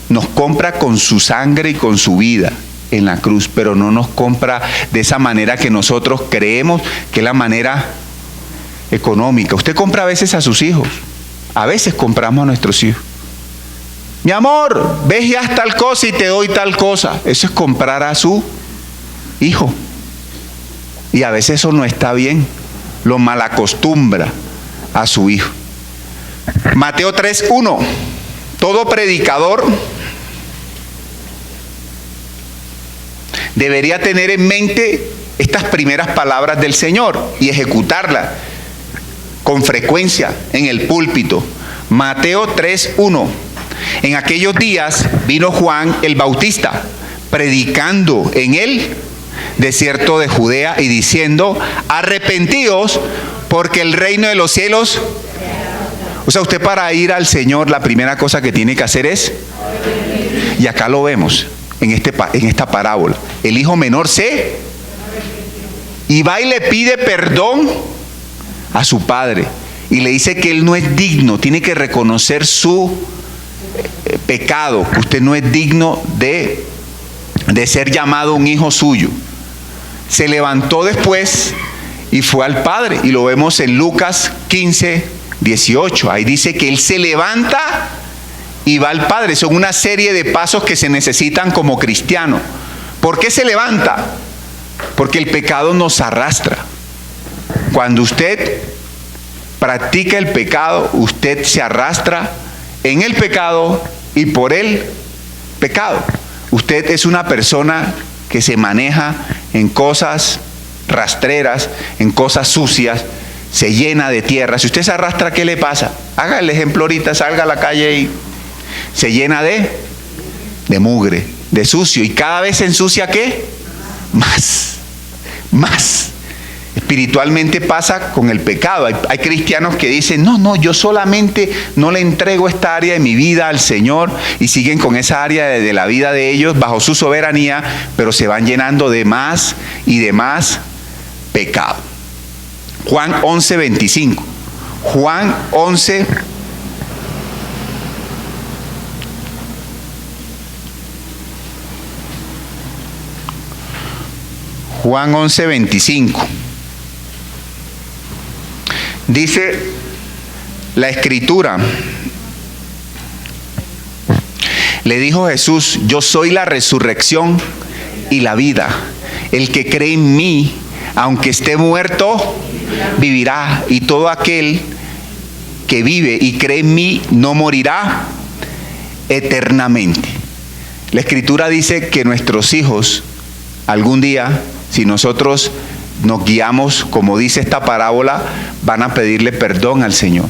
Nos compra con su sangre y con su vida en la cruz, pero no nos compra de esa manera que nosotros creemos que es la manera económica. Usted compra a veces a sus hijos, a veces compramos a nuestros hijos. Mi amor, ves y haz tal cosa y te doy tal cosa. Eso es comprar a su hijo, y a veces eso no está bien, lo malacostumbra a su hijo. Mateo 3:1: todo predicador debería tener en mente estas primeras palabras del Señor y ejecutarlas con frecuencia en el púlpito. Mateo 3:1: en aquellos días vino Juan el Bautista, predicando en el desierto de Judea y diciendo, arrepentíos porque el reino de los cielos... O sea, usted para ir al Señor la primera cosa que tiene que hacer es... Y acá lo vemos en esta parábola. El hijo menor y va y le pide perdón a su padre y le dice que él no es digno, tiene que reconocer su pecado, que usted no es digno de ser llamado un hijo suyo. Se levantó después y fue al padre, y lo vemos en Lucas 15:18. Ahí dice que él se levanta y va al padre. Son una serie de pasos que se necesitan como cristiano. ¿Por qué se levanta? Porque el pecado nos arrastra. Cuando usted practica el pecado, usted se arrastra en el pecado y por el pecado. Usted es una persona que se maneja en cosas rastreras, en cosas sucias, se llena de tierra. Si usted se arrastra, ¿qué le pasa? Haga el ejemplo ahorita, salga a la calle y se llena de de mugre, de sucio. ¿Y cada vez se ensucia qué? Más. Espiritualmente pasa con el pecado. Hay cristianos que dicen, no, yo solamente no le entrego esta área de mi vida al Señor, y siguen con esa área de la vida de ellos bajo su soberanía, pero se van llenando de más y de más pecado. Juan 11:25. Juan 11. Juan 11:25. Dice la Escritura, le dijo Jesús, yo soy la resurrección y la vida. El que cree en mí, aunque esté muerto, vivirá. Y todo aquel que vive y cree en mí no morirá eternamente. La Escritura dice que nuestros hijos, algún día, si nosotros nos guiamos, como dice esta parábola, van a pedirle perdón al Señor.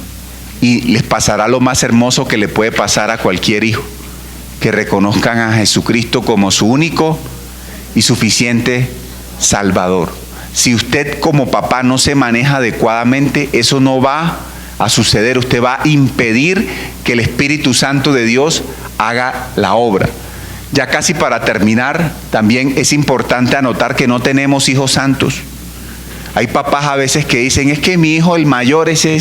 Y les pasará lo más hermoso que le puede pasar a cualquier hijo, que reconozcan a Jesucristo como su único y suficiente Salvador. Si usted como papá no se maneja adecuadamente, eso no va a suceder. Usted va a impedir que el Espíritu Santo de Dios haga la obra. Ya casi para terminar, también es importante anotar que no tenemos hijos santos. Hay papás a veces que dicen, es que mi hijo el mayor, ese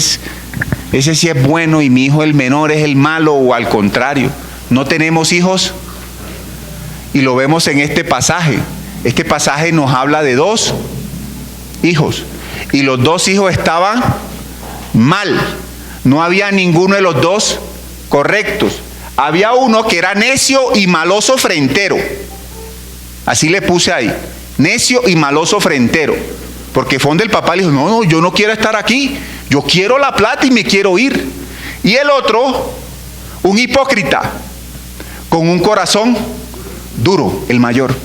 sí es bueno, y mi hijo el menor es el malo, o al contrario. No tenemos hijos, y lo vemos en este pasaje. Este pasaje nos habla de 2 hijos, y los 2 hijos estaban mal. No había ninguno de los 2 correctos. Había uno que era necio y maloso frentero. Así le puse ahí, necio y maloso frentero. Porque fue donde el papá le dijo, no, yo no quiero estar aquí, yo quiero la plata y me quiero ir. Y el otro, un hipócrita, con un corazón duro, el mayor,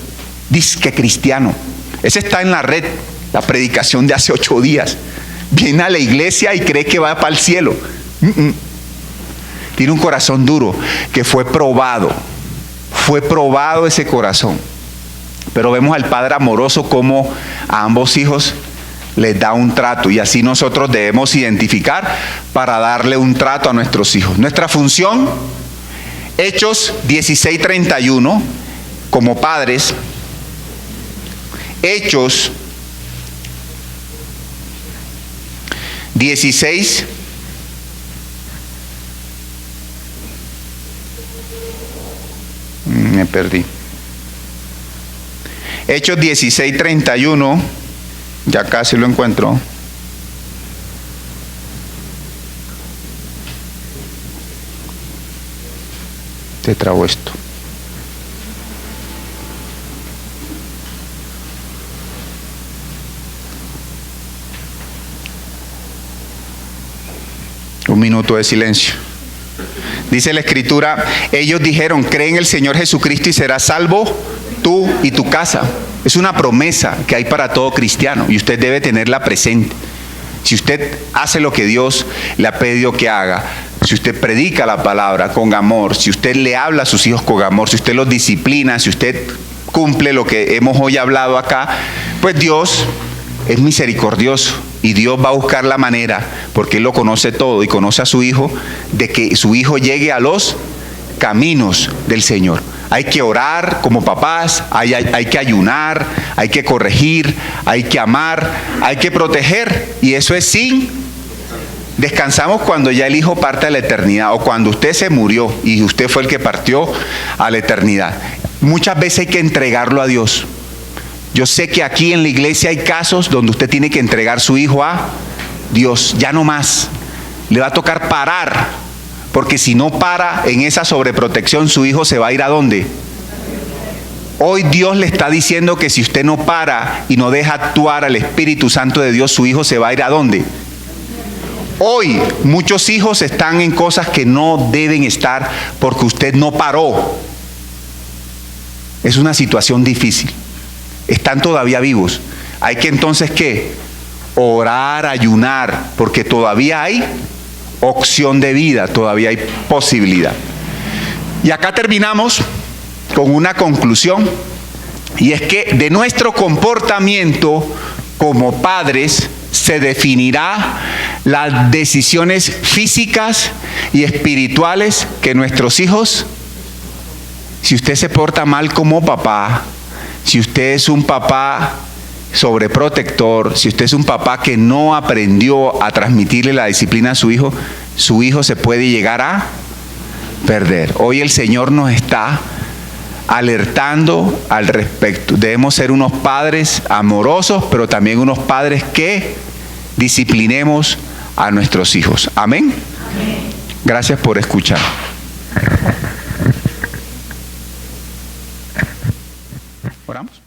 disque cristiano. Ese está en la red, la predicación de hace 8 días. Viene a la iglesia y cree que va para el cielo. Tiene un corazón duro, que fue probado ese corazón. Pero vemos al Padre amoroso como a ambos hijos les da un trato, y así nosotros debemos identificar para darle un trato a nuestros hijos. Nuestra función, Hechos 16:31, como padres. Hechos 16. Me perdí. Hechos 16:31, ya casi lo encuentro. Te trabo esto. Un minuto de silencio. Dice la Escritura, ellos dijeron, cree en el Señor Jesucristo y serás salvo tú y tu casa. Es una promesa que hay para todo cristiano, y usted debe tenerla presente. Si usted hace lo que Dios le ha pedido que haga, si usted predica la palabra con amor, si usted le habla a sus hijos con amor, si usted los disciplina, si usted cumple lo que hemos hoy hablado acá, pues Dios es misericordioso, y Dios va a buscar la manera, porque Él lo conoce todo y conoce a su hijo, de que su hijo llegue a los caminos del Señor. Hay que orar como papás, hay que ayunar, hay que corregir, hay que amar, hay que proteger, y eso es descansamos cuando ya el hijo parte a la eternidad, o cuando usted se murió y usted fue el que partió a la eternidad. Muchas veces hay que entregarlo a Dios. Yo sé que aquí en la iglesia hay casos donde usted tiene que entregar su hijo a Dios, ya no más. Le va a tocar parar, porque si no para en esa sobreprotección, su hijo se va a ir ¿a dónde? Hoy Dios le está diciendo que si usted no para y no deja actuar al Espíritu Santo de Dios, su hijo se va a ir ¿a dónde? Hoy muchos hijos están en cosas que no deben estar porque usted no paró. Es una situación difícil. Están todavía vivos. Hay que entonces, ¿qué? Orar, ayunar, porque todavía hay opción de vida, todavía hay posibilidad. Y acá terminamos con una conclusión, y es que de nuestro comportamiento como padres se definirá las decisiones físicas y espirituales que nuestros hijos. Si usted se porta mal como papá, si usted es un papá sobreprotector, si usted es un papá que no aprendió a transmitirle la disciplina a su hijo se puede llegar a perder. Hoy el Señor nos está alertando al respecto. Debemos ser unos padres amorosos, pero también unos padres que disciplinemos a nuestros hijos. Amén. Gracias por escuchar. Oramos.